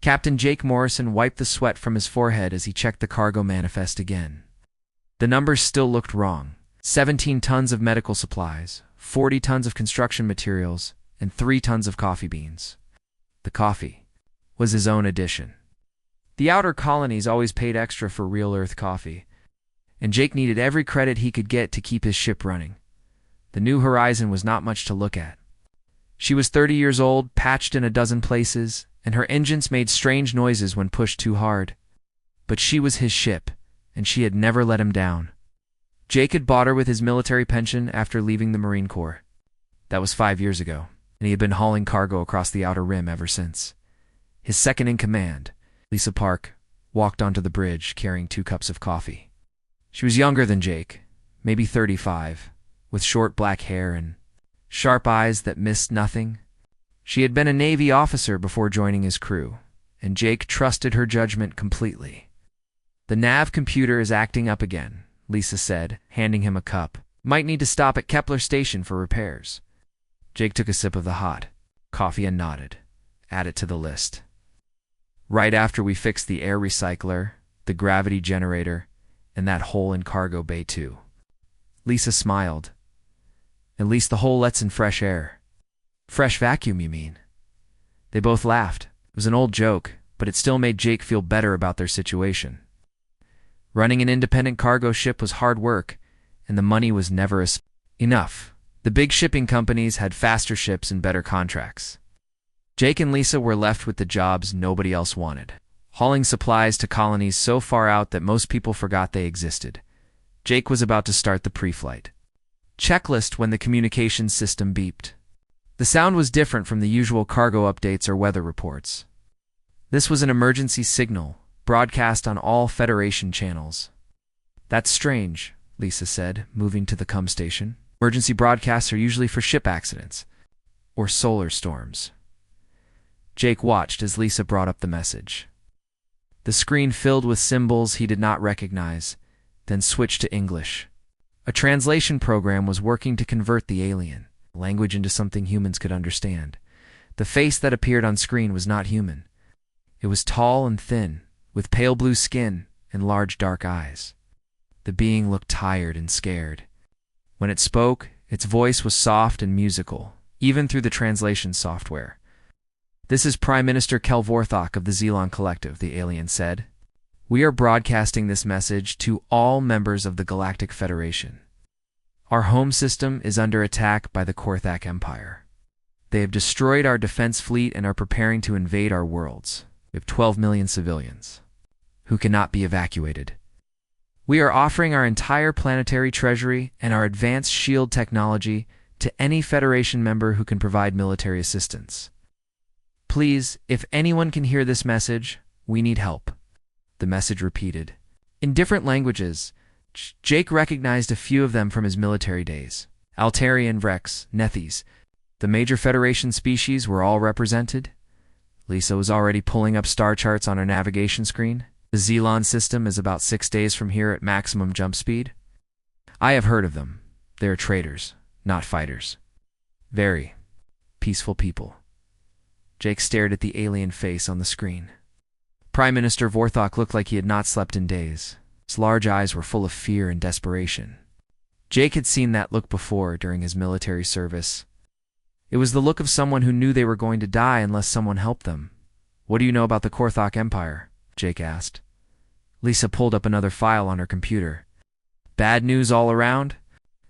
Captain Jake Morrison wiped the sweat from his forehead as he checked the cargo manifest again. The numbers still looked wrong. 17 tons of medical supplies, 40 tons of construction materials, and 3 tons of coffee beans. The coffee was his own addition. The outer colonies always paid extra for real Earth coffee, and Jake needed every credit he could get to keep his ship running. The New Horizon was not much to look at. She was 30 years old, patched in a dozen places, and her engines made strange noises when pushed too hard. But she was his ship, and she had never let him down. Jake had bought her with his military pension after leaving the Marine Corps. That was 5 years ago, and he had been hauling cargo across the outer rim ever since. His second-in-command, Lisa Park, walked onto the bridge carrying 2 cups of coffee. She was younger than Jake, maybe 35, with short black hair and sharp eyes that missed nothing. She had been a Navy officer before joining his crew, and Jake trusted her judgment completely. "The nav computer is acting up again," Lisa said, handing him a cup. "Might need to stop at Kepler Station for repairs." Jake took a sip of the hot coffee and nodded. "Add it to the list." "Right after we fix the air recycler, the gravity generator, and that hole in cargo bay too." Lisa smiled. "At least the hole lets in fresh air." "Fresh vacuum, you mean?" They both laughed. It was an old joke, but it still made Jake feel better about their situation. Running an independent cargo ship was hard work, and the money was never enough. The big shipping companies had faster ships and better contracts. Jake and Lisa were left with the jobs nobody else wanted, hauling supplies to colonies so far out that most people forgot they existed. Jake was about to start the pre-flight checklist when the communications system beeped. The sound was different from the usual cargo updates or weather reports. This was an emergency signal, broadcast on all Federation channels. "That's strange," Lisa said, moving to the comm station. "Emergency broadcasts are usually for ship accidents or solar storms." Jake watched as Lisa brought up the message. The screen filled with symbols he did not recognize, then switched to English. A translation program was working to convert the alien language into something humans could understand. The face that appeared on screen was not human. It was tall and thin, with pale blue skin and large dark eyes. The being looked tired and scared. When it spoke, its voice was soft and musical, even through the translation software. "This is Prime Minister Kel Vorthok of the Xelon Collective," the alien said. "We are broadcasting this message to all members of the Galactic Federation. Our home system is under attack by the Korthak Empire. They have destroyed our defense fleet and are preparing to invade our worlds. We have 12 million civilians who cannot be evacuated. We are offering our entire planetary treasury and our advanced shield technology to any Federation member who can provide military assistance. Please, if anyone can hear this message, we need help." The message repeated. In different languages, Jake recognized a few of them from his military days. Altarian, Vrex, Nethys. The major Federation species were all represented. Lisa was already pulling up star charts on her navigation screen. "The Xelon system is about 6 days from here at maximum jump speed." "I have heard of them. They are traders, not fighters. Very peaceful people." Jake stared at the alien face on the screen. Prime Minister Vorthok looked like he had not slept in days. His large eyes were full of fear and desperation. Jake had seen that look before during his military service. It was the look of someone who knew they were going to die unless someone helped them. "What do you know about the Korthak Empire?" Jake asked. Lisa pulled up another file on her computer. "Bad news all around.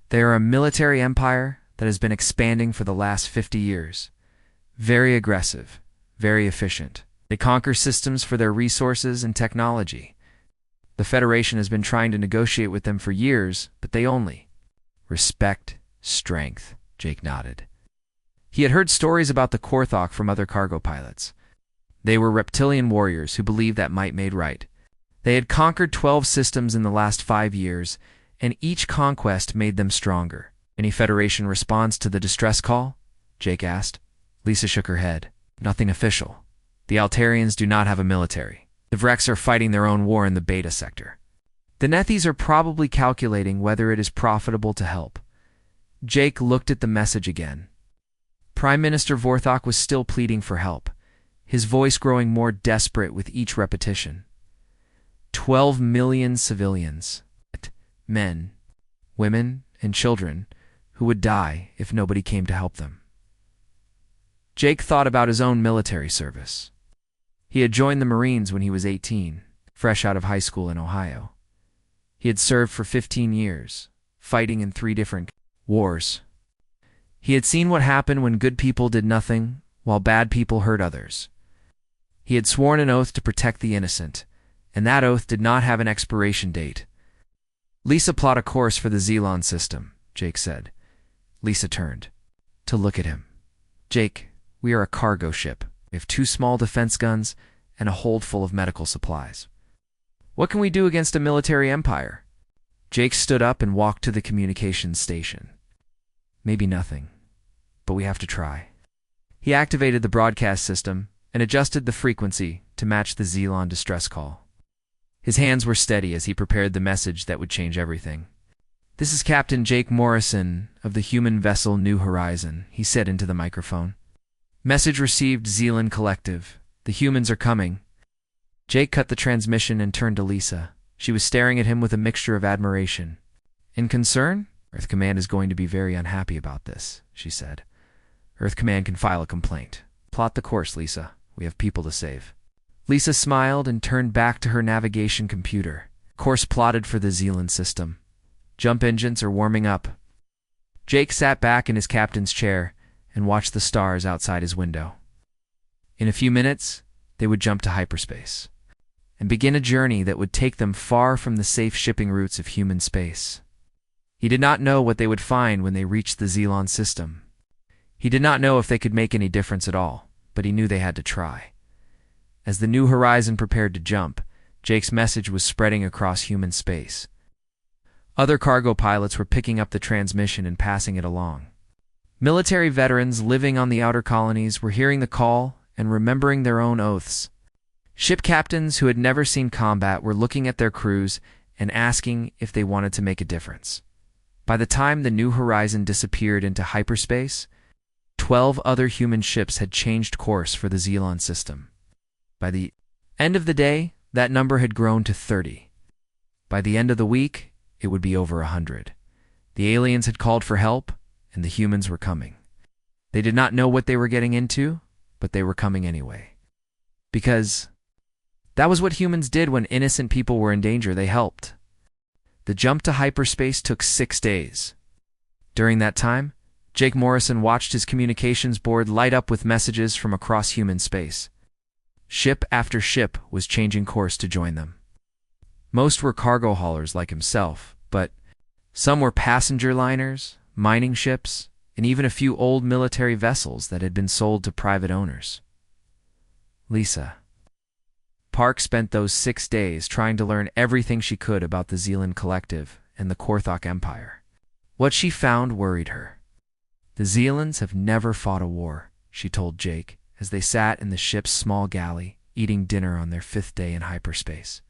They are a military empire that has been expanding for the last 50 years. Very aggressive, very efficient. They conquer systems for their resources and technology. The Federation has been trying to negotiate with them for years, but they only respect strength." Jake nodded. He had heard stories about the Korthok from other cargo pilots. They were reptilian warriors who believed that might made right. They had conquered 12 systems in the last 5 years, and each conquest made them stronger. "Any Federation response to the distress call?" Jake asked. Lisa shook her head. "Nothing official. The Altarians do not have a military. The Vrex are fighting their own war in the Beta sector. The Nethys are probably calculating whether it is profitable to help." Jake looked at the message again. Prime Minister Vorthok was still pleading for help. his voice growing more desperate with each repetition. 12 million civilians, men, women, and children, who would die if nobody came to help them. Jake thought about his own military service. He had joined the Marines when he was 18, fresh out of high school in Ohio. He had served for 15 years, fighting in 3 different wars. He had seen what happened when good people did nothing while bad people hurt others. He had sworn an oath to protect the innocent, and that oath did not have an expiration date. "Lisa, plot a course for the Xelon system," Jake said. Lisa turned to look at him. "Jake, we are a cargo ship. We have 2 small defense guns and a hold full of medical supplies. What can we do against a military empire?" Jake stood up and walked to the communications station. "Maybe nothing, but we have to try." He activated the broadcast system and adjusted the frequency to match the Xelon distress call. His hands were steady as he prepared the message that would change everything. "This is Captain Jake Morrison of the human vessel New Horizon," he said into the microphone. "Message received, Xelan Collective. The humans are coming." Jake cut the transmission and turned to Lisa. She was staring at him with a mixture of admiration and concern. "Earth Command is going to be very unhappy about this," she said. "Earth Command can file a complaint. Plot the course, Lisa. We have people to save." Lisa smiled and turned back to her navigation computer. Course plotted for the Xelan system. Jump engines are warming up. Jake sat back in his captain's chair and watched the stars outside his window. In a few minutes, they would jump to hyperspace and begin a journey that would take them far from the safe shipping routes of human space. He did not know what they would find when they reached the Xelon system. He did not know if they could make any difference at all, but he knew they had to try. As the New Horizon prepared to jump, Jake's message was spreading across human space. Other cargo pilots were picking up the transmission and passing it along. Military veterans living on the outer colonies were hearing the call and remembering their own oaths. Ship captains who had never seen combat were looking at their crews and asking if they wanted to make a difference. By the time the New Horizon disappeared into hyperspace, 12 other human ships had changed course for the Xelon system. By the end of the day, that number had grown to 30. By the end of the week, it would be over 100. The aliens had called for help, and the humans were coming. They did not know what they were getting into, but they were coming anyway. Because that was what humans did when innocent people were in danger. They helped. The jump to hyperspace took 6 days. During that time, Jake Morrison watched his communications board light up with messages from across human space. Ship after ship was changing course to join them. Most were cargo haulers like himself, but some were passenger liners, mining ships, and even a few old military vessels that had been sold to private owners. Lisa. Park spent those 6 days trying to learn everything she could about the Xelan Collective and the Korthok Empire. What she found worried her. "The Xelans have never fought a war," she told Jake as they sat in the ship's small galley, eating dinner on their 5th day in hyperspace.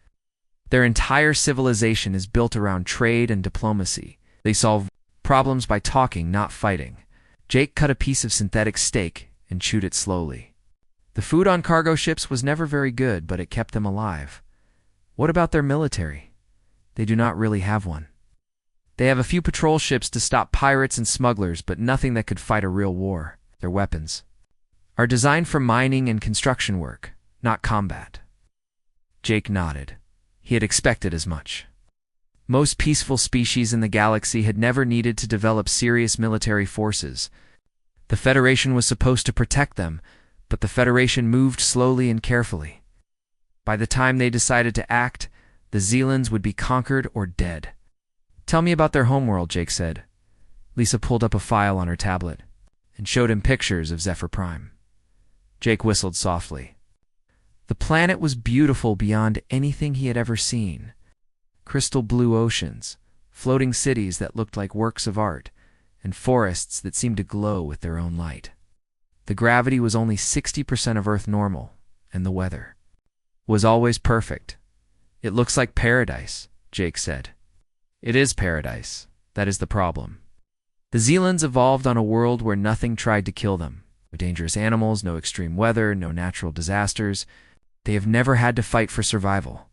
"Their entire civilization is built around trade and diplomacy. They solve problems by talking, not fighting." Jake cut a piece of synthetic steak and chewed it slowly. The food on cargo ships was never very good, but it kept them alive. What about their military? They do not really have one. They have a few patrol ships to stop pirates and smugglers, but nothing that could fight a real war. Their weapons are designed for mining and construction work, not combat. Jake nodded. He had expected as much. Most peaceful species in the galaxy had never needed to develop serious military forces. The Federation was supposed to protect them, but the Federation moved slowly and carefully. By the time they decided to act, the Xelans would be conquered or dead. "Tell me about their homeworld," Jake said. Lisa pulled up a file on her tablet and showed him pictures of Zephyr Prime. Jake whistled softly. The planet was beautiful beyond anything he had ever seen. Crystal blue oceans, floating cities that looked like works of art, and forests that seemed to glow with their own light. The gravity was only 60% of Earth normal, and the weather was always perfect. "It looks like paradise," Jake said. "It is paradise. That is the problem. The Xelans evolved on a world where nothing tried to kill them. No dangerous animals, no extreme weather, no natural disasters. They have never had to fight for survival.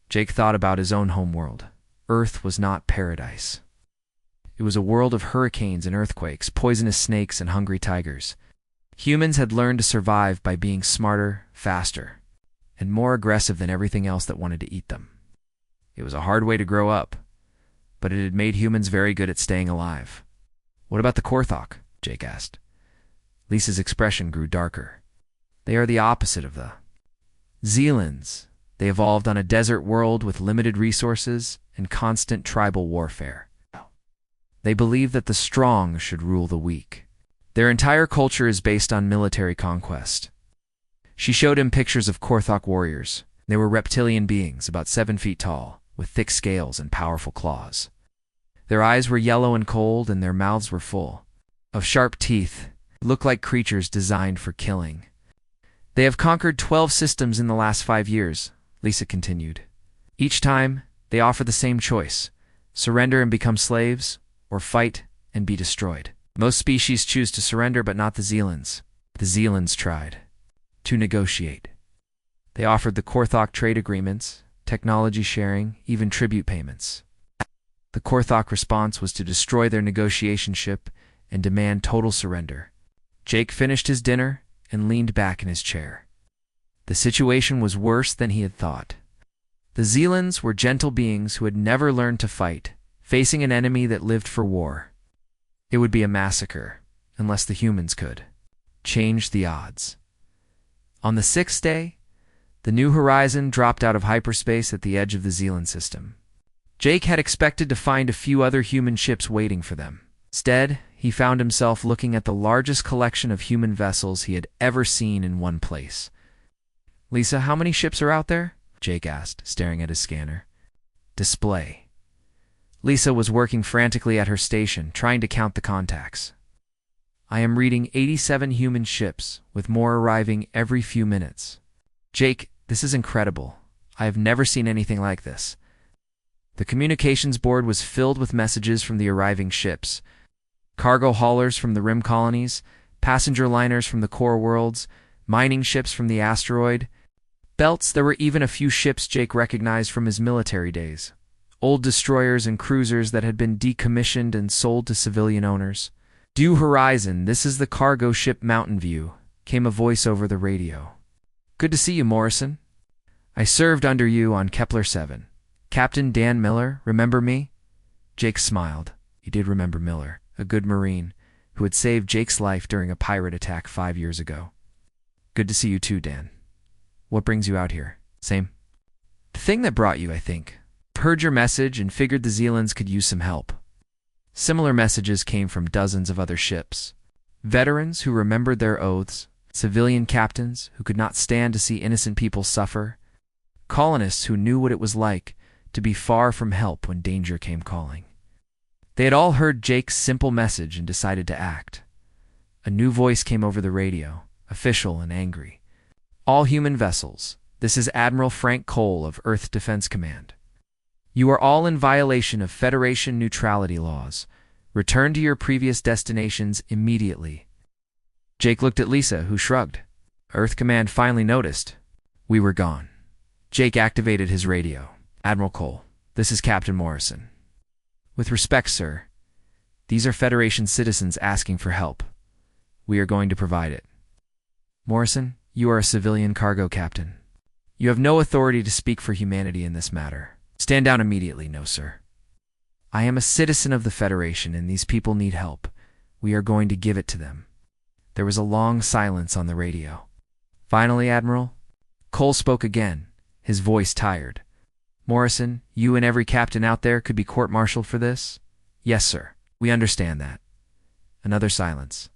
Jake thought about his own homeworld. Earth was not paradise. It was a world of hurricanes and earthquakes, poisonous snakes and hungry tigers. Humans had learned to survive by being smarter, faster, and more aggressive than everything else that wanted to eat them. It was a hard way to grow up, but it had made humans very good at staying alive. "What about the Korthok?" Jake asked. Lisa's expression grew darker. "They are the opposite of the Zealands. They evolved on a desert world with limited resources and constant tribal warfare. They believe that the strong should rule the weak. Their entire culture is based on military conquest." She showed him pictures of Korthok warriors. They were reptilian beings, about 7 feet tall, with thick scales and powerful claws. Their eyes were yellow and cold, and their mouths were full of sharp teeth. They looked like creatures designed for killing. "They have conquered 12 systems in the last 5 years, Lisa continued. "Each time, they offer the same choice: surrender and become slaves, or fight and be destroyed. Most species choose to surrender, but not the Zealands. The Zealands tried to negotiate. They offered the Korthok trade agreements, technology sharing, even tribute payments. The Korthok response was to destroy their negotiation ship and demand total surrender." Jake finished his dinner and leaned back in his chair. The situation was worse than he had thought. The Zealands were gentle beings who had never learned to fight, facing an enemy that lived for war. It would be a massacre, unless the humans could change the odds. On the 6th day, the New Horizon dropped out of hyperspace at the edge of the Zealand system. Jake had expected to find a few other human ships waiting for them. Instead, he found himself looking at the largest collection of human vessels he had ever seen in one place. "Lisa, how many ships are out there?" Jake asked, staring at his scanner. "Display." Lisa was working frantically at her station, trying to count the contacts. "I am reading 87 human ships, with more arriving every few minutes." "Jake, this is incredible. I have never seen anything like this." The communications board was filled with messages from the arriving ships. Cargo haulers from the rim colonies, passenger liners from the core worlds, mining ships from the asteroid belts. There were even a few ships Jake recognized from his military days. Old destroyers and cruisers that had been decommissioned and sold to civilian owners. "New Horizon, this is the cargo ship Mountain View," came a voice over the radio. "Good to see you, Morrison. I served under you on Kepler 7. Captain Dan Miller, remember me?" Jake smiled. He did remember Miller, a good Marine, who had saved Jake's life during a pirate attack 5 years ago. "Good to see you too, Dan. What brings you out here?" "Same. The thing that brought you, I think. Heard your message and figured the Zealands could use some help." Similar messages came from dozens of other ships. Veterans who remembered their oaths, civilian captains who could not stand to see innocent people suffer, colonists who knew what it was like to be far from help when danger came calling. They had all heard Jake's simple message and decided to act. A new voice came over the radio, official and angry. "All human vessels, this is Admiral Frank Cole of Earth Defense Command. You are all in violation of Federation neutrality laws. Return to your previous destinations immediately." Jake looked at Lisa, who shrugged. Earth Command finally noticed. We were gone. Jake activated his radio. "Admiral Cole, this is Captain Morrison. With respect, sir, these are Federation citizens asking for help. We are going to provide it. Morrison, you are a civilian cargo captain. You have no authority to speak for humanity in this matter. Stand down immediately." "No, sir. I am a citizen of the Federation, and these people need help. We are going to give it to them." There was a long silence on the radio. Finally, Admiral, Cole spoke again, his voice tired. "Morrison, you and every captain out there could be court-martialed for this?" "Yes, sir. We understand that." Another silence.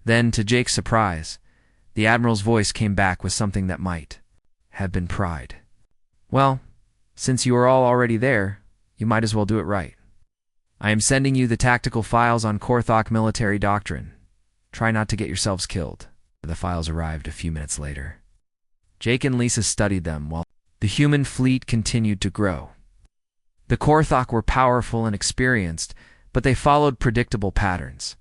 Then, to Jake's surprise, the Admiral's voice came back with something that might have been pride. "Well, since you are all already there, you might as well do it right. I am sending you the tactical files on Korthok military doctrine. Try not to get yourselves killed." The files arrived a few minutes later. Jake and Lisa studied them while the human fleet continued to grow. The Korthok were powerful and experienced, but they followed predictable patterns.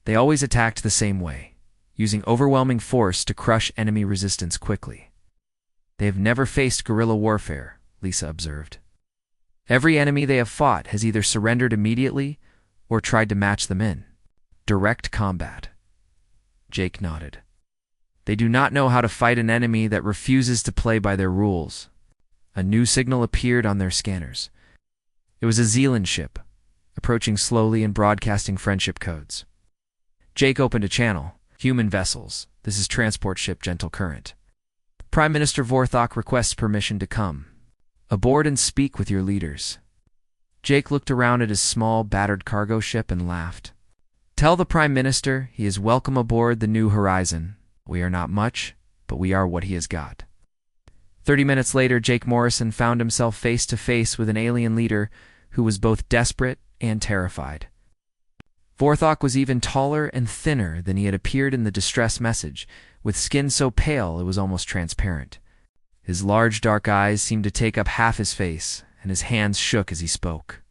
They always attacked the same way, using overwhelming force to crush enemy resistance quickly. They have never faced guerrilla warfare, Lisa observed. Every enemy they have fought has either surrendered immediately or tried to match them in direct combat. Jake nodded. They do not know how to fight an enemy that refuses to play by their rules. A new signal appeared on their scanners. It was a Zealand ship, approaching slowly and broadcasting friendship codes. Jake opened a channel. Human vessels. This is transport ship Gentle Current. Prime Minister Vorthok requests permission to come aboard and speak with your leaders. Jake looked around at his small, battered cargo ship and laughed. Tell the Prime Minister he is welcome aboard the New Horizon. We are not much, but we are what he has got. 30 minutes later, Jake Morrison found himself face to face with an alien leader who was both desperate and terrified. Vorthok was even taller and thinner than he had appeared in the distress message, with skin so pale it was almost transparent. His large dark eyes seemed to take up half his face, and his hands shook as he spoke.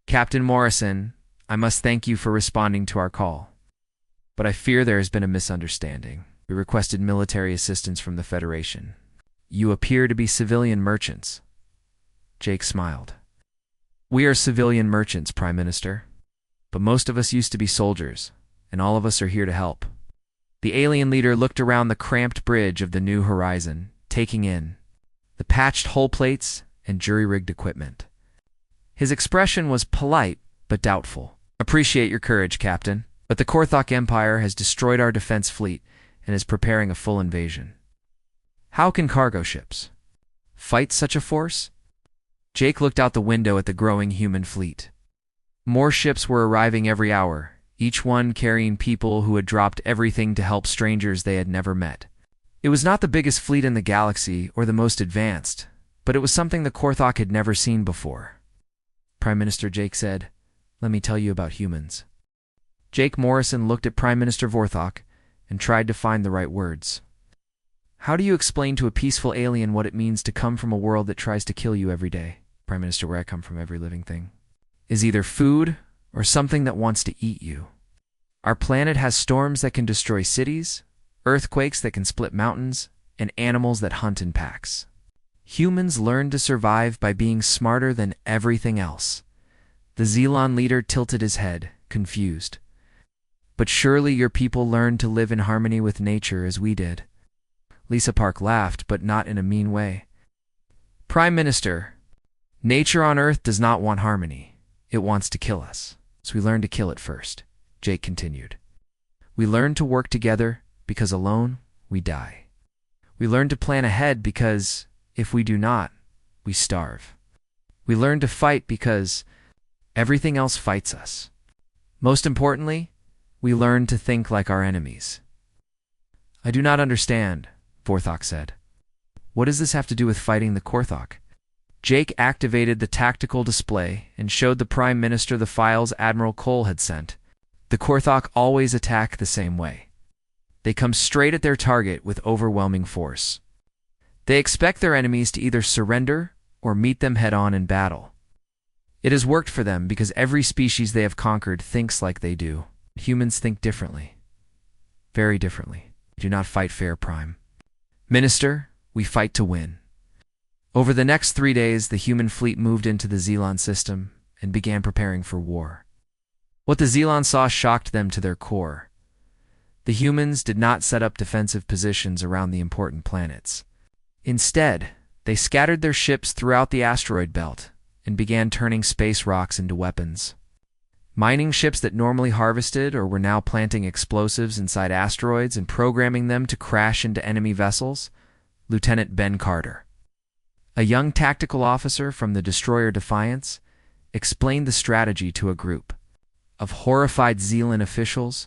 Captain Morrison, I must thank you for responding to our call. But I fear there has been a misunderstanding. We requested military assistance from the Federation. You appear to be civilian merchants. Jake smiled. We are civilian merchants, Prime Minister. But most of us used to be soldiers, and all of us are here to help. The alien leader looked around the cramped bridge of the New Horizon, taking in the patched hull plates and jury-rigged equipment. His expression was polite, but doubtful. Appreciate your courage, Captain, but the Korthok Empire has destroyed our defense fleet and is preparing a full invasion. How can cargo ships fight such a force? Jake looked out the window at the growing human fleet. More ships were arriving every hour, each one carrying people who had dropped everything to help strangers they had never met. It was not the biggest fleet in the galaxy or the most advanced, but it was something the Korthok had never seen before. Prime Minister Jake said, "Let me tell you about humans." Jake Morrison looked at Prime Minister Vorthok and tried to find the right words. How do you explain to a peaceful alien what it means to come from a world that tries to kill you every day? Prime Minister, where I come from, every living thing is either food or something that wants to eat you. Our planet has storms that can destroy cities, earthquakes that can split mountains, and animals that hunt in packs. Humans learn to survive by being smarter than everything else. The Zealon leader tilted his head, confused. But surely your people learned to live in harmony with nature as we did. Lisa Park laughed, but not in a mean way. Prime Minister, nature on Earth does not want harmony. It wants to kill us, so we learn to kill it first, Jake continued. We learn to work together because alone we die. We learn to plan ahead because, if we do not, we starve. We learn to fight because everything else fights us. Most importantly, we learn to think like our enemies. I do not understand, Vorthok said. What does this have to do with fighting the Korthok? Jake activated the tactical display and showed the Prime Minister the files Admiral Cole had sent. The Korthok always attack the same way. They come straight at their target with overwhelming force. They expect their enemies to either surrender or meet them head-on in battle. It has worked for them because every species they have conquered thinks like they do. Humans think differently. Very differently. We do not fight fair, Prime Minister, we fight to win. Over the next 3 days, the human fleet moved into the Zealon system and began preparing for war. What the Zealon saw shocked them to their core. The humans did not set up defensive positions around the important planets. Instead, they scattered their ships throughout the asteroid belt and began turning space rocks into weapons. Mining ships that normally harvested or were now planting explosives inside asteroids and programming them to crash into enemy vessels. Lieutenant Ben Carter, a young tactical officer from the destroyer Defiance, explained the strategy to a group of horrified Zealand officials.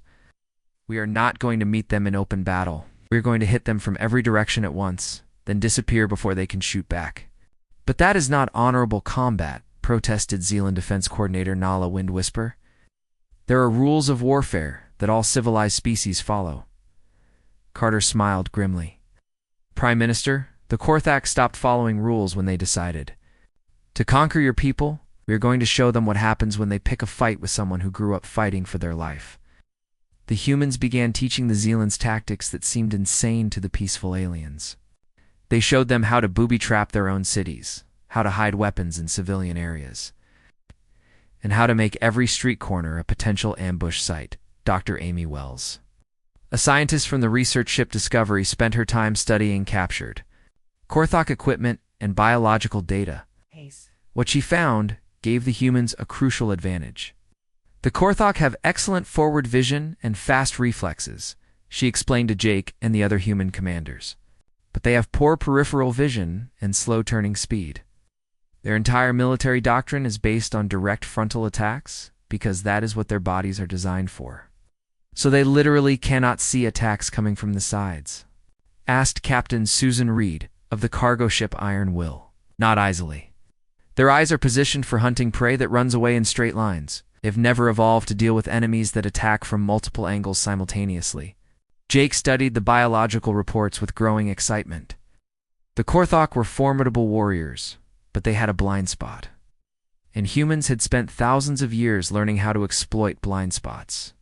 We are not going to meet them in open battle. We are going to hit them from every direction at once, then disappear before they can shoot back. But that is not honorable combat, protested Zealand Defense Coordinator Nala Windwhisper. There are rules of warfare that all civilized species follow. Carter smiled grimly. Prime Minister, the Korthak stopped following rules when they decided. To conquer your people, we are going to show them what happens when they pick a fight with someone who grew up fighting for their life. The humans began teaching the Zealands tactics that seemed insane to the peaceful aliens. They showed them how to booby-trap their own cities, how to hide weapons in civilian areas, and how to make every street corner a potential ambush site. Dr. Amy Wells, a scientist from the research ship Discovery, spent her time studying captured Korthok equipment and biological data. What she found gave the humans a crucial advantage. The Korthok have excellent forward vision and fast reflexes, she explained to Jake and the other human commanders. But they have poor peripheral vision and slow turning speed. Their entire military doctrine is based on direct frontal attacks because that is what their bodies are designed for. So they literally cannot see attacks coming from the sides. Asked Captain Susan Reed of the cargo ship Iron Will. Not easily. Their eyes are positioned for hunting prey that runs away in straight lines. They've never evolved to deal with enemies that attack from multiple angles simultaneously. Jake studied the biological reports with growing excitement. The Korthok were formidable warriors, but they had a blind spot. And humans had spent thousands of years learning how to exploit blind spots.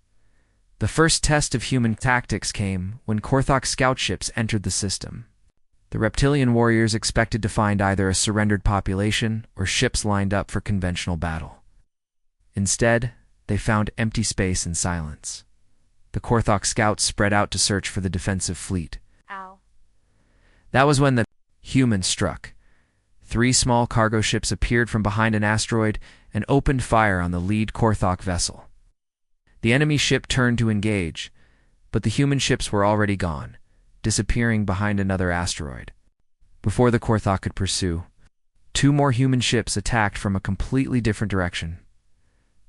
The first test of human tactics came when Korthok scout ships entered the system. The reptilian warriors expected to find either a surrendered population or ships lined up for conventional battle. Instead, they found empty space and silence. The Korthok scouts spread out to search for the defensive fleet. Ow. That was when the humans struck. 3 small cargo ships appeared from behind an asteroid and opened fire on the lead Korthok vessel. The enemy ship turned to engage, but the human ships were already gone, disappearing behind another asteroid. Before the Korthok could pursue, 2 more human ships attacked from a completely different direction.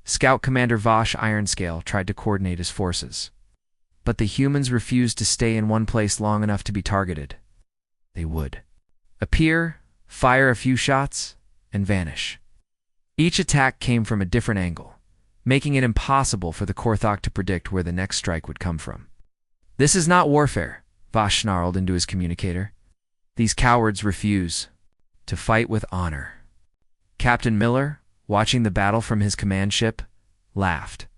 Scout Commander Vosh Ironscale tried to coordinate his forces, but the humans refused to stay in one place long enough to be targeted. They would appear, fire a few shots, and vanish. Each attack came from a different angle, making it impossible for the Korthok to predict where the next strike would come from. "This is not warfare," Vosh snarled into his communicator. "These cowards refuse to fight with honor." Captain Miller, watching the battle from his command ship, laughed.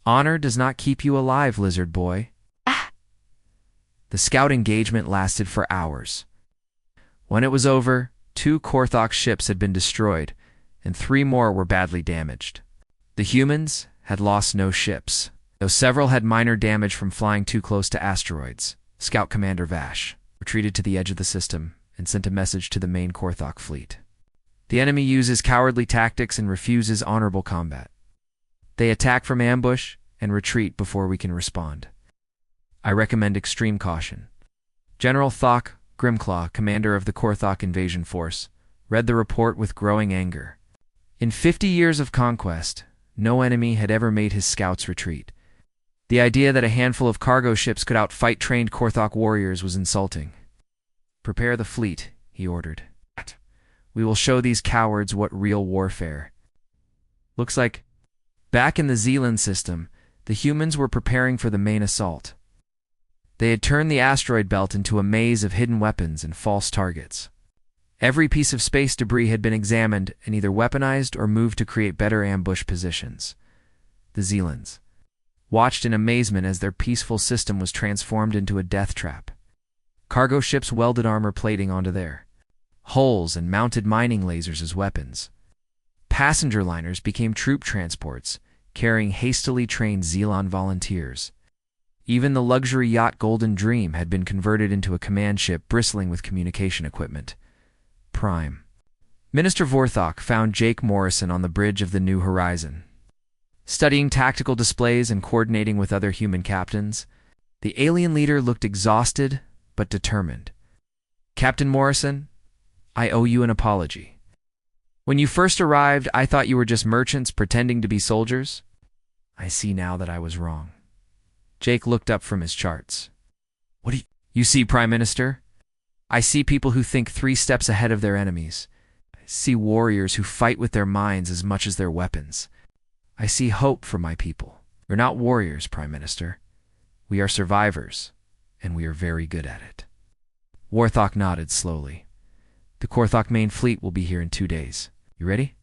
"Honor does not keep you alive, lizard boy." The scout engagement lasted for hours. When it was over, 2 Korthok ships had been destroyed, and 3 more were badly damaged. The humans had lost no ships, though several had minor damage from flying too close to asteroids. Scout Commander Vash retreated to the edge of the system and sent a message to the main Korthok fleet. The enemy uses cowardly tactics and refuses honorable combat. They attack from ambush and retreat before we can respond. I recommend extreme caution. General Thok Grimclaw, commander of the Korthok invasion force, read the report with growing anger. In 50 years of conquest, no enemy had ever made his scouts retreat. The idea that a handful of cargo ships could outfight trained Korthok warriors was insulting. "Prepare the fleet," he ordered. "We will show these cowards what real warfare looks like." Back in the Zealand system, the humans were preparing for the main assault. They had turned the asteroid belt into a maze of hidden weapons and false targets. Every piece of space debris had been examined and either weaponized or moved to create better ambush positions. The Zealands watched in amazement as their peaceful system was transformed into a death trap. Cargo ships welded armor plating onto their hulls and mounted mining lasers as weapons. Passenger liners became troop transports, carrying hastily trained Zealand volunteers. Even the luxury yacht Golden Dream had been converted into a command ship bristling with communication equipment. Prime Minister Vorthok found Jake Morrison on the bridge of the New Horizon. Studying tactical displays and coordinating with other human captains, the alien leader looked exhausted but determined. "Captain Morrison, I owe you an apology. When you first arrived, I thought you were just merchants pretending to be soldiers. I see now that I was wrong." Jake looked up from his charts. "What do you see, Prime Minister? I see people who think 3 steps ahead of their enemies. I see warriors who fight with their minds as much as their weapons. I see hope for my people. We're not warriors, Prime Minister. We are survivors, and we are very good at it." Warthok nodded slowly. "The Korthok main fleet will be here in 2 days. You ready?"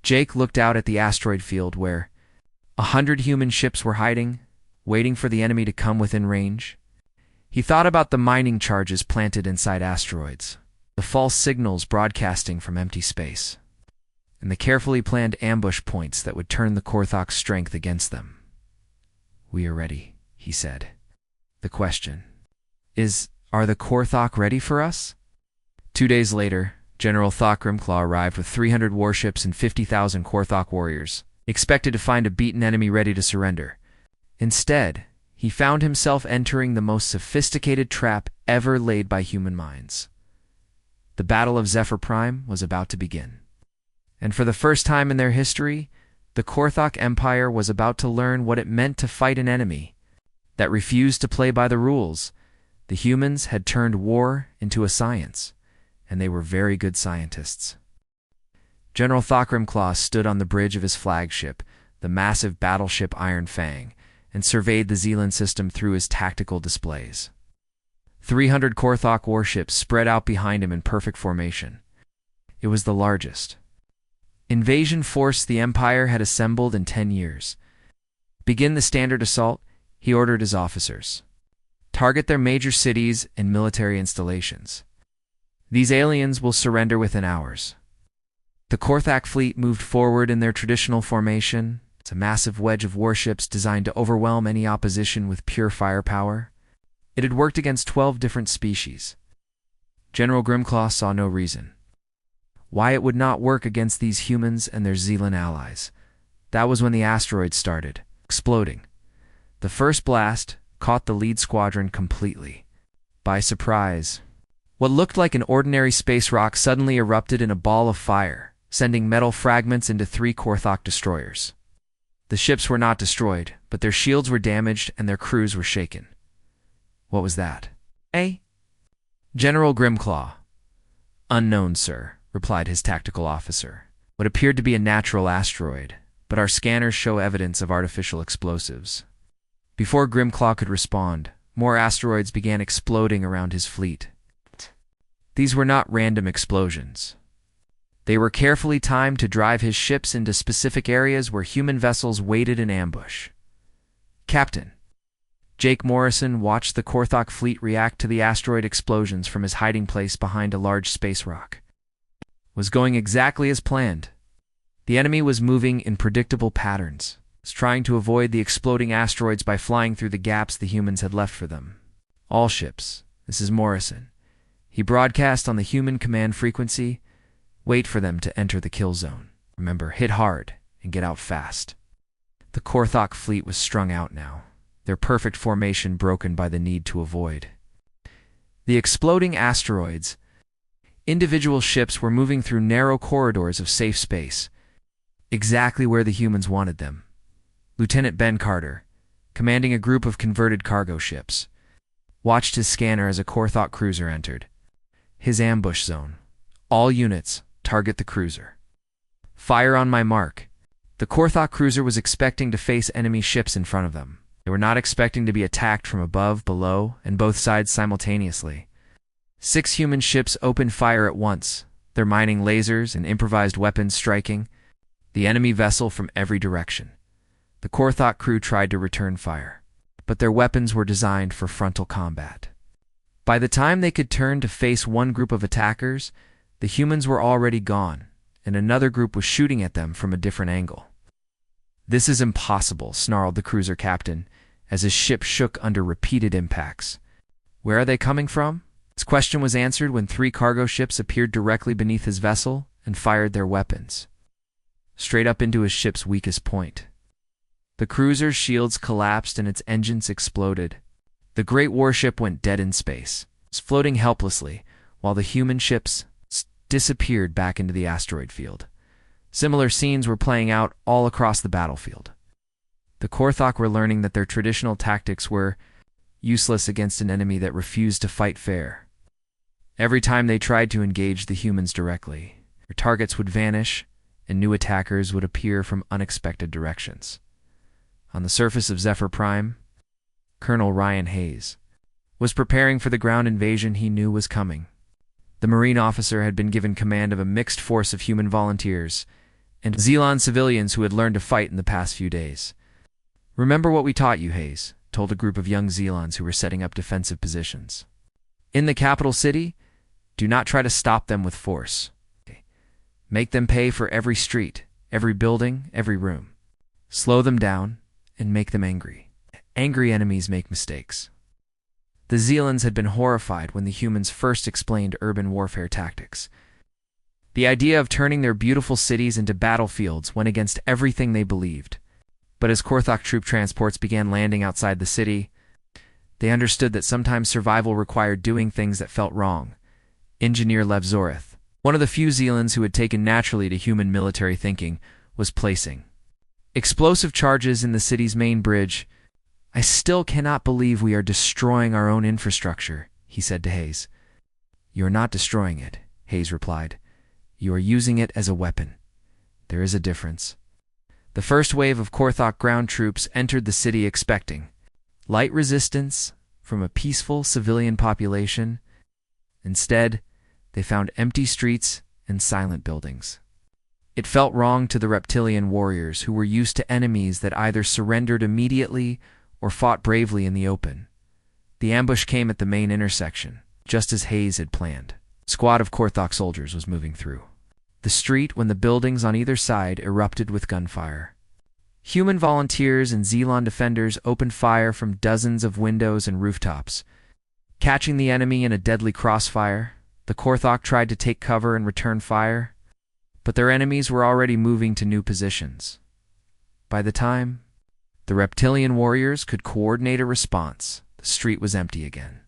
Jake looked out at the asteroid field where 100 human ships were hiding, waiting for the enemy to come within range. He thought about the mining charges planted inside asteroids, the false signals broadcasting from empty space, and the carefully planned ambush points that would turn the Korthok's strength against them. "We are ready," he said. "The question is, are the Korthok ready for us?" 2 days later, General Thok Grimclaw arrived with 300 warships and 50,000 Korthok warriors, expected to find a beaten enemy ready to surrender. Instead, he found himself entering the most sophisticated trap ever laid by human minds. The Battle of Zephyr Prime was about to begin. And for the first time in their history, the Korthok Empire was about to learn what it meant to fight an enemy that refused to play by the rules. The humans had turned war into a science, and they were very good scientists. General Thok Grimclaw stood on the bridge of his flagship, the massive battleship Iron Fang, and surveyed the Zealand system through his tactical displays. 300 Korthok warships spread out behind him in perfect formation. It was the largest invasion force the Empire had assembled in 10 years. "Begin the standard assault," he ordered his officers. "Target their major cities and military installations. These aliens will surrender within hours." The Korthok fleet moved forward in their traditional formation. It's a massive wedge of warships designed to overwhelm any opposition with pure firepower. It had worked against 12 different species. General Grimclaw saw no reason why it would not work against these humans and their Zealand allies. That was when the asteroids started exploding. The first blast caught the lead squadron completely by surprise. What looked like an ordinary space rock suddenly erupted in a ball of fire, sending metal fragments into 3 Korthok destroyers. The ships were not destroyed, but their shields were damaged and their crews were shaken. What was that? General Grimclaw. "Unknown, sir," replied his tactical officer. "What appeared to be a natural asteroid, but our scanners show evidence of artificial explosives." Before Grimclaw could respond, more asteroids began exploding around his fleet. These were not random explosions. They were carefully timed to drive his ships into specific areas where human vessels waited in ambush. Captain Jake Morrison watched the Korthok fleet react to the asteroid explosions from his hiding place behind a large space rock. Was going exactly as planned. The enemy was moving in predictable patterns, trying to avoid the exploding asteroids by flying through the gaps the humans had left for them. "All ships, this is Morrison." He broadcast on the human command frequency. "Wait for them to enter the kill zone. Remember, hit hard and get out fast." The Korthok fleet was strung out now, their perfect formation broken by the need to avoid the exploding asteroids. Individual ships were moving through narrow corridors of safe space, exactly where the humans wanted them. Lieutenant Ben Carter, commanding a group of converted cargo ships, watched his scanner as a Korthok cruiser entered. His ambush zone. "All units, target the cruiser." "Fire on my mark." The Korthok cruiser was expecting to face enemy ships in front of them. They were not expecting to be attacked from above, below, and both sides simultaneously. 6 human ships opened fire at once, their mining lasers and improvised weapons striking the enemy vessel from every direction. The Korthok crew tried to return fire, but their weapons were designed for frontal combat. By the time they could turn to face one group of attackers, the humans were already gone, and another group was shooting at them from a different angle. "This is impossible," snarled the cruiser captain, as his ship shook under repeated impacts. "Where are they coming from?" His question was answered when 3 cargo ships appeared directly beneath his vessel and fired their weapons straight up into his ship's weakest point. The cruiser's shields collapsed and its engines exploded. The great warship went dead in space, floating helplessly, while the human ships disappeared back into the asteroid field. Similar scenes were playing out all across the battlefield. The Korthok were learning that their traditional tactics were useless against an enemy that refused to fight fair. Every time they tried to engage the humans directly, their targets would vanish and new attackers would appear from unexpected directions. On the surface of Zephyr Prime, Colonel Ryan Hayes was preparing for the ground invasion he knew was coming. The Marine officer had been given command of a mixed force of human volunteers and Zealand civilians who had learned to fight in the past few days. Remember what we taught you, Hayes, told a group of young Zealons who were setting up defensive positions. In the capital city, do not try to stop them with force. Make them pay for every street, every building, every room. Slow them down and make them angry. Angry enemies make mistakes. The Zealons had been horrified when the humans first explained urban warfare tactics. The idea of turning their beautiful cities into battlefields went against everything they believed. But as Korthok troop transports began landing outside the city, they understood that sometimes survival required doing things that felt wrong. Engineer Lev Zorith, one of the few Zealons who had taken naturally to human military thinking, was placing explosive charges in the city's main bridge. I still cannot believe we are destroying our own infrastructure, he said to Hayes. You are not destroying it, Hayes replied. You are using it as a weapon. There is a difference. The first wave of Korthok ground troops entered the city expecting light resistance from a peaceful civilian population. Instead, they found empty streets and silent buildings. It felt wrong to the reptilian warriors who were used to enemies that either surrendered immediately or fought bravely in the open. The ambush came at the main intersection, just as Hayes had planned. A squad of Korthok soldiers was moving through the street when the buildings on either side erupted with gunfire. Human volunteers and Zealon defenders opened fire from dozens of windows and rooftops. Catching the enemy in a deadly crossfire, the Korthok tried to take cover and return fire, but their enemies were already moving to new positions. By the time the reptilian warriors could coordinate a response, the street was empty again.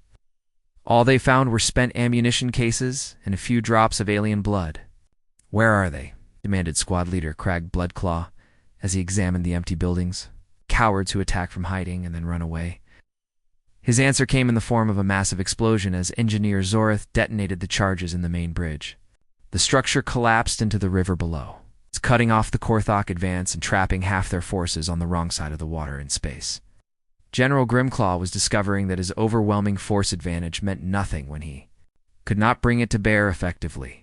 All they found were spent ammunition cases and a few drops of alien blood. Where are they? Demanded squad leader Crag Bloodclaw as he examined the empty buildings. Cowards who attack from hiding and then run away. His answer came in the form of a massive explosion as Engineer Zorith detonated the charges in the main bridge. The structure collapsed into the river below, cutting off the Korthok advance and trapping half their forces on the wrong side of the water in space. General Grimclaw was discovering that his overwhelming force advantage meant nothing when he could not bring it to bear effectively.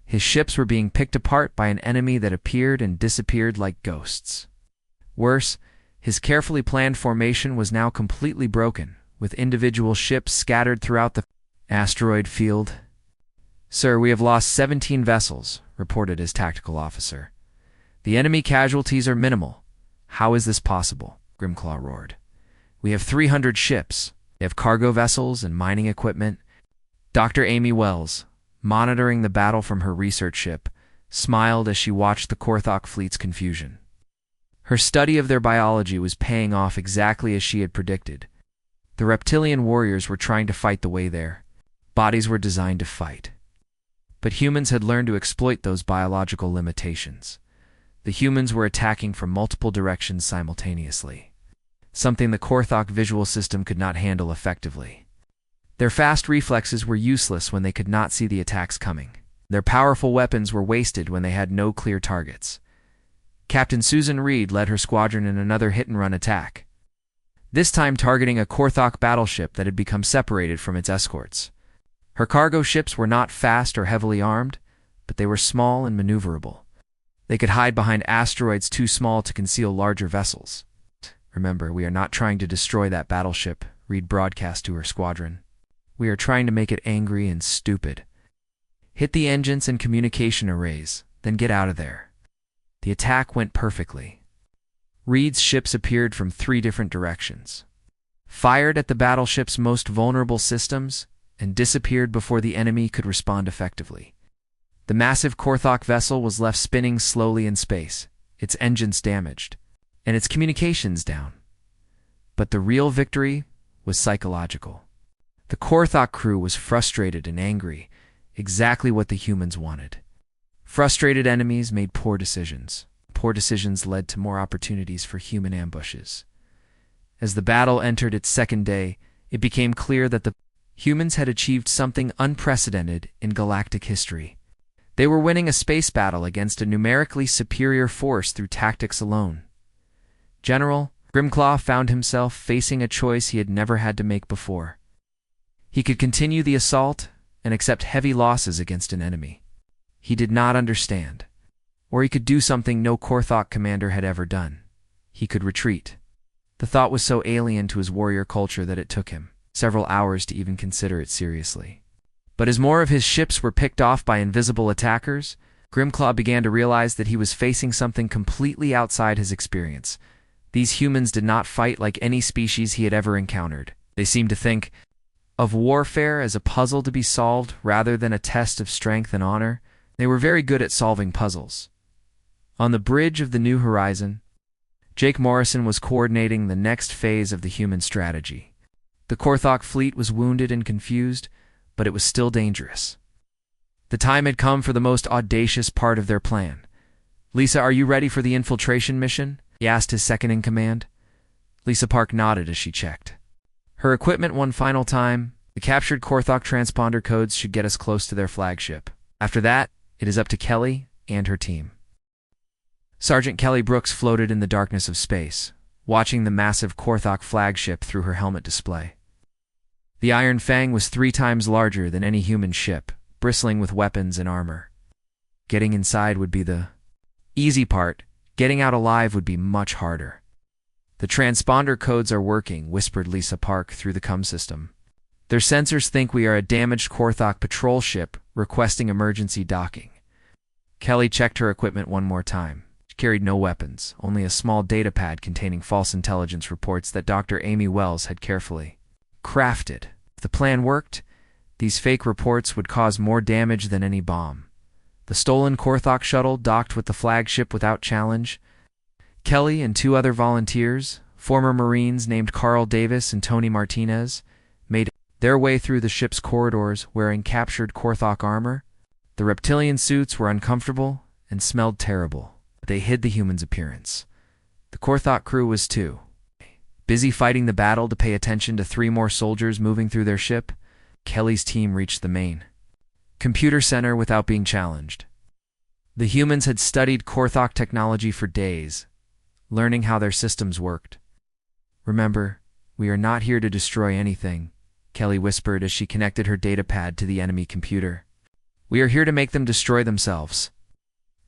His ships were being picked apart by an enemy that appeared and disappeared like ghosts. Worse, his carefully planned formation was now completely broken, with individual ships scattered throughout the asteroid field. Sir, we have lost 17 vessels, reported his tactical officer. The enemy casualties are minimal. How is this possible? Grimclaw roared. We have 300 ships. They have cargo vessels and mining equipment. Dr. Amy Wells, monitoring the battle from her research ship, smiled as she watched the Korthok fleet's confusion. Her study of their biology was paying off exactly as she had predicted. The reptilian warriors were trying to fight the way their bodies were designed to fight. But humans had learned to exploit those biological limitations. The humans were attacking from multiple directions simultaneously, something the Korthok visual system could not handle effectively. Their fast reflexes were useless when they could not see the attacks coming. Their powerful weapons were wasted when they had no clear targets. Captain Susan Reed led her squadron in another hit-and-run attack, this time targeting a Korthok battleship that had become separated from its escorts. Her cargo ships were not fast or heavily armed, but they were small and maneuverable. They could hide behind asteroids too small to conceal larger vessels. Remember, we are not trying to destroy that battleship, Reed broadcast to her squadron. We are trying to make it angry and stupid. Hit the engines and communication arrays, then get out of there. The attack went perfectly. Reed's ships appeared from 3 different directions, fired at the battleship's most vulnerable systems, and disappeared before the enemy could respond effectively. The massive Korthok vessel was left spinning slowly in space, its engines damaged, and its communications down. But the real victory was psychological. The Korthok crew was frustrated and angry, exactly what the humans wanted. Frustrated enemies made poor decisions. Poor decisions led to more opportunities for human ambushes. As the battle entered its second day, it became clear that the humans had achieved something unprecedented in galactic history. They were winning a space battle against a numerically superior force through tactics alone. General Grimclaw found himself facing a choice he had never had to make before. He could continue the assault and accept heavy losses against an enemy he did not understand. Or he could do something no Korthok commander had ever done. He could retreat. The thought was so alien to his warrior culture that it took him several hours to even consider it seriously. But as more of his ships were picked off by invisible attackers, Grimclaw began to realize that he was facing something completely outside his experience. These humans did not fight like any species he had ever encountered. They seemed to think of warfare as a puzzle to be solved rather than a test of strength and honor. They were very good at solving puzzles. On the bridge of the New Horizon, Jake Morrison was coordinating the next phase of the human strategy. The Korthok fleet was wounded and confused, but it was still dangerous. The time had come for the most audacious part of their plan. "Lisa, are you ready for the infiltration mission?" he asked his second-in-command. Lisa Park nodded as she checked her equipment one final time. The captured Korthok transponder codes should get us close to their flagship. After that, it is up to Kelly and her team. Sergeant Kelly Brooks floated in the darkness of space, watching the massive Korthok flagship through her helmet display. The Iron Fang was 3 times larger than any human ship, bristling with weapons and armor. Getting inside would be the easy part. Getting out alive would be much harder. "The transponder codes are working," whispered Lisa Park through the comm system. "Their sensors think we are a damaged Korthok patrol ship requesting emergency docking." Kelly checked her equipment one more time. She carried no weapons, only a small data pad containing false intelligence reports that Dr. Amy Wells had carefully crafted. If the plan worked, these fake reports would cause more damage than any bomb. The stolen Korthok shuttle docked with the flagship without challenge. Kelly and 2 other volunteers, former Marines named Carl Davis and Tony Martinez, made their way through the ship's corridors wearing captured Korthok armor. The reptilian suits were uncomfortable and smelled terrible, but they hid the humans' appearance. The Korthok crew was too busy fighting the battle to pay attention to 3 more soldiers moving through their ship. Kelly's team reached the main computer center without being challenged. The humans had studied Korthok technology for days, learning how their systems worked. "Remember, we are not here to destroy anything," Kelly whispered as she connected her data pad to the enemy computer. "We are here to make them destroy themselves."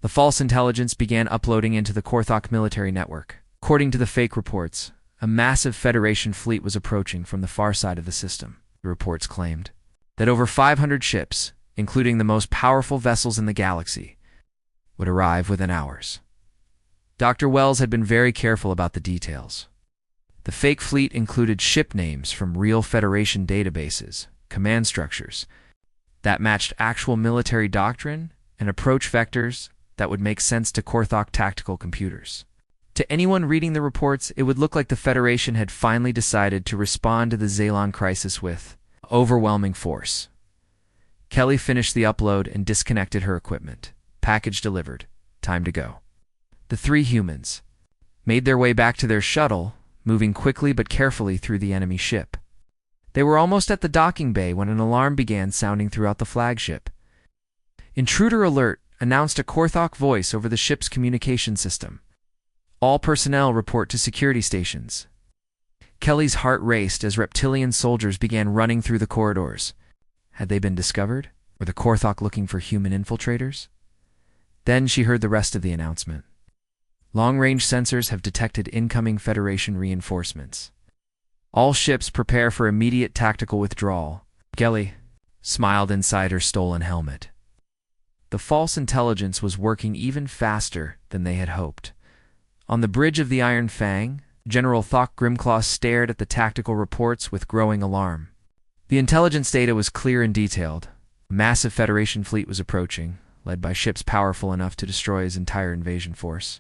The false intelligence began uploading into the Korthok military network. According to the fake reports, a massive Federation fleet was approaching from the far side of the system. The reports claimed that over 500 ships, including the most powerful vessels in the galaxy, would arrive within hours. Dr. Wells had been very careful about the details. The fake fleet included ship names from real Federation databases, command structures that matched actual military doctrine, and approach vectors that would make sense to Korthok tactical computers. To anyone reading the reports, it would look like the Federation had finally decided to respond to the Zalon crisis with overwhelming force. Kelly finished the upload and disconnected her equipment. Package delivered. Time to go. The 3 humans made their way back to their shuttle, moving quickly but carefully through the enemy ship. They were almost at the docking bay when an alarm began sounding throughout the flagship. "Intruder alert," announced a Korthok voice over the ship's communication system. "All personnel report to security stations." Kelly's heart raced as reptilian soldiers began running through the corridors. Had they been discovered? Were the Korthok looking for human infiltrators? Then she heard the rest of the announcement. "Long-range sensors have detected incoming Federation reinforcements. All ships prepare for immediate tactical withdrawal." Kelly smiled inside her stolen helmet. The false intelligence was working even faster than they had hoped. On the bridge of the Iron Fang, General Thok Grimclaw stared at the tactical reports with growing alarm. The intelligence data was clear and detailed. A massive Federation fleet was approaching, led by ships powerful enough to destroy his entire invasion force.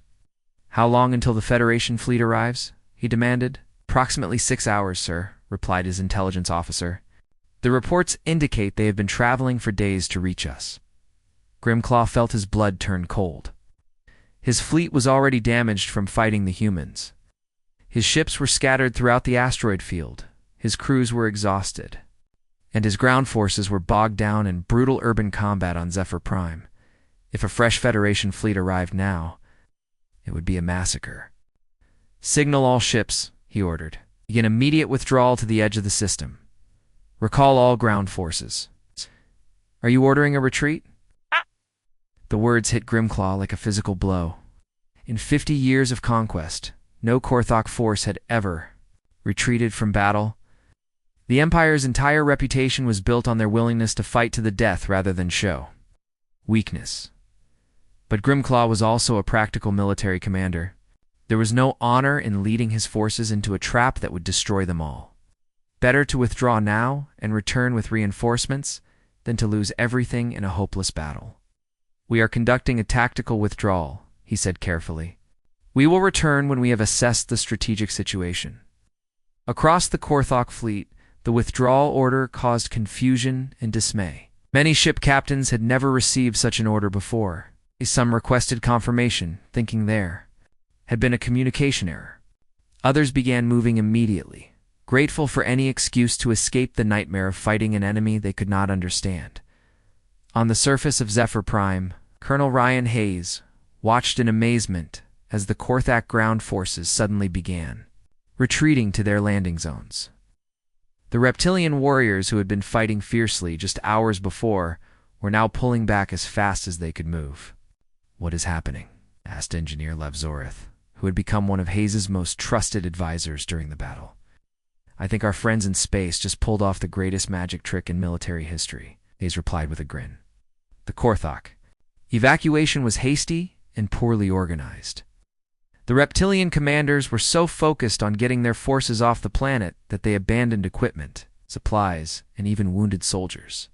"How long until the Federation fleet arrives?" he demanded. "Approximately 6 hours, sir," replied his intelligence officer. "The reports indicate they have been traveling for days to reach us." Grimclaw felt his blood turn cold. His fleet was already damaged from fighting the humans. His ships were scattered throughout the asteroid field, his crews were exhausted, and his ground forces were bogged down in brutal urban combat on Zephyr Prime. If a fresh Federation fleet arrived now, it would be a massacre. "Signal all ships," he ordered. "Begin immediate withdrawal to the edge of the system. Recall all ground forces." "Are you ordering a retreat?" The words hit Grimclaw like a physical blow. In 50 years of conquest, No Korthok force had ever retreated from battle. The Empire's entire reputation was built on their willingness to fight to the death rather than show weakness. But Grimclaw was also a practical military commander. There was no honor in leading his forces into a trap that would destroy them all. Better to withdraw now and return with reinforcements than to lose everything in a hopeless battle. "We are conducting a tactical withdrawal," he said carefully. "We will return when we have assessed the strategic situation." Across the Korthok fleet, the withdrawal order caused confusion and dismay. Many ship captains had never received such an order before. Some requested confirmation, thinking there had been a communication error. Others began moving immediately, grateful for any excuse to escape the nightmare of fighting an enemy they could not understand. On the surface of Zephyr Prime, Colonel Ryan Hayes watched in amazement as the Korthak ground forces suddenly began retreating to their landing zones. The reptilian warriors who had been fighting fiercely just hours before were now pulling back as fast as they could move. "What is happening?" asked Engineer Lev Zorith, who had become one of Hayes' most trusted advisors during the battle. "I think our friends in space just pulled off the greatest magic trick in military history," Hayes replied with a grin. "The Korthok evacuation was hasty and poorly organized. The reptilian commanders were so focused on getting their forces off the planet that they abandoned equipment, supplies, and even wounded soldiers.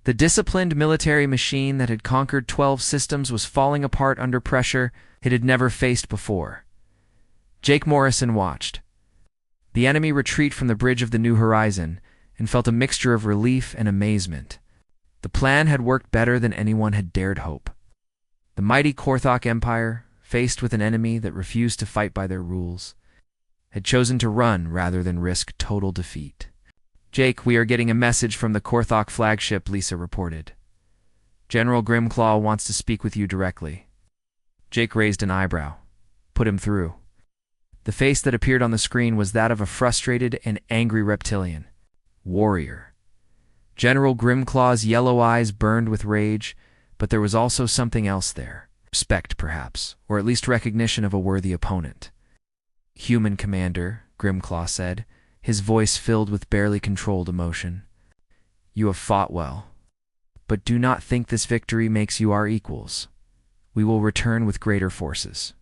The disciplined military machine that had conquered 12 systems was falling apart under pressure it had never faced before." Jake Morrison watched the enemy retreat from the bridge of the New Horizon and felt a mixture of relief and amazement. The plan had worked better than anyone had dared hope. The mighty Korthok Empire, faced with an enemy that refused to fight by their rules, had chosen to run rather than risk total defeat. "Jake, we are getting a message from the Korthok flagship," Lisa reported. "General Grimclaw wants to speak with you directly." Jake raised an eyebrow. "Put him through." The face that appeared on the screen was that of a frustrated and angry reptilian warrior. General Grimclaw's yellow eyes burned with rage, but there was also something else there. Respect, perhaps, or at least recognition of a worthy opponent. "Human commander," Grimclaw said, his voice filled with barely controlled emotion. "You have fought well, but do not think this victory makes you our equals. We will return with greater forces."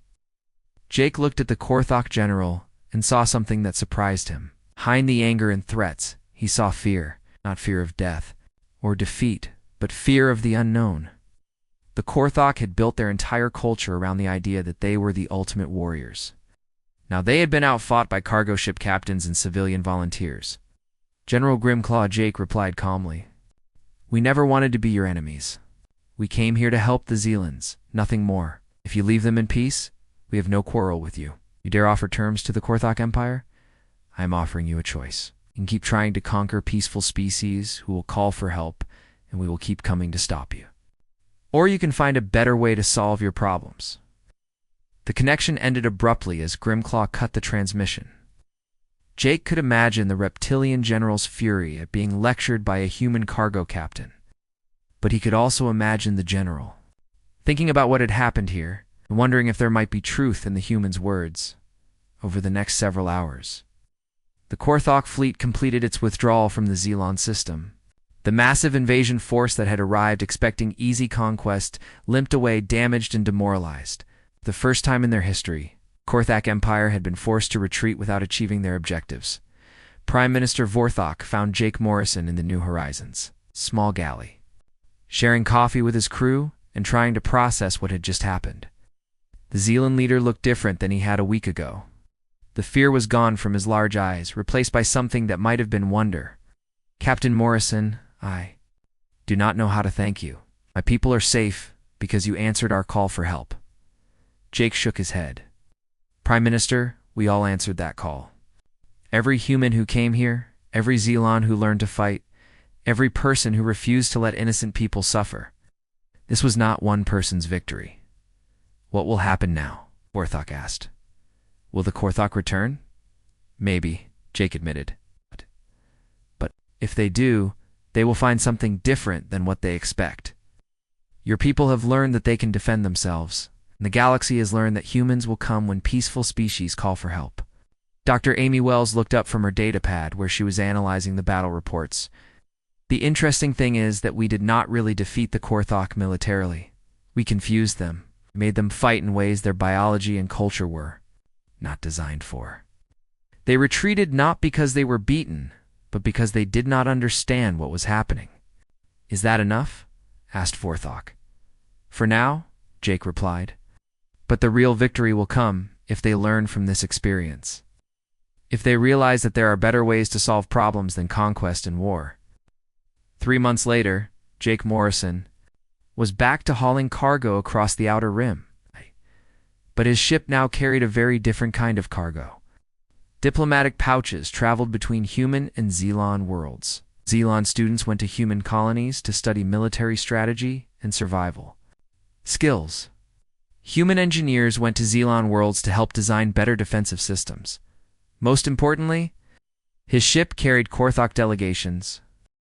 Jake looked at the Korthok general and saw something that surprised him. Behind the anger and threats, he saw fear, not fear of death or defeat, but fear of the unknown. The Korthok had built their entire culture around the idea that they were the ultimate warriors. Now they had been outfought by cargo ship captains and civilian volunteers. General Grimclaw Jake replied calmly, "We never wanted to be your enemies. We came here to help the Zealands, nothing more. If you leave them in peace, we have no quarrel with you. You dare offer terms to the Korthok Empire? I am offering you a choice. You can keep trying to conquer peaceful species who will call for help, and we will keep coming to stop you. Or you can find a better way to solve your problems." The connection ended abruptly as Grimclaw cut the transmission. Jake could imagine the reptilian general's fury at being lectured by a human cargo captain. But he could also imagine the general thinking about what had happened here and wondering if there might be truth in the human's words over the next several hours. The Korthok fleet completed its withdrawal from the Zelon system. The massive invasion force that had arrived expecting easy conquest limped away damaged and demoralized. For the first time in their history, Korthak Empire had been forced to retreat without achieving their objectives. Prime Minister Vorthok found Jake Morrison in the New Horizons small galley, sharing coffee with his crew and trying to process what had just happened. The Zealand leader looked different than he had a week ago. The fear was gone from his large eyes, replaced by something that might have been wonder. "Captain Morrison, I do not know how to thank you. My people are safe because you answered our call for help." Jake shook his head. "Prime Minister, we all answered that call. Every human who came here, every Zelon who learned to fight, every person who refused to let innocent people suffer. This was not one person's victory." "What will happen now?" Vorthok asked. "Will the Korthok return?" "Maybe," Jake admitted. But if they do, they will find something different than what they expect. Your people have learned that they can defend themselves, and the galaxy has learned that humans will come when peaceful species call for help. Dr. Amy Wells looked up from her datapad where she was analyzing the battle reports. The interesting thing is that we did not really defeat the Korthok militarily. We confused them, made them fight in ways their biology and culture were not designed for. They retreated not because they were beaten, but because they did not understand what was happening. Is that enough? Asked Vorthok. For now, Jake replied. But the real victory will come if they learn from this experience. If they realize that there are better ways to solve problems than conquest and war. 3 months later, Jake Morrison was back to hauling cargo across the Outer Rim. But his ship now carried a very different kind of cargo. Diplomatic pouches traveled between human and Xelon worlds. Xelon students went to human colonies to study military strategy and survival skills. Human engineers went to Xelon worlds to help design better defensive systems. Most importantly, his ship carried Korthok delegations,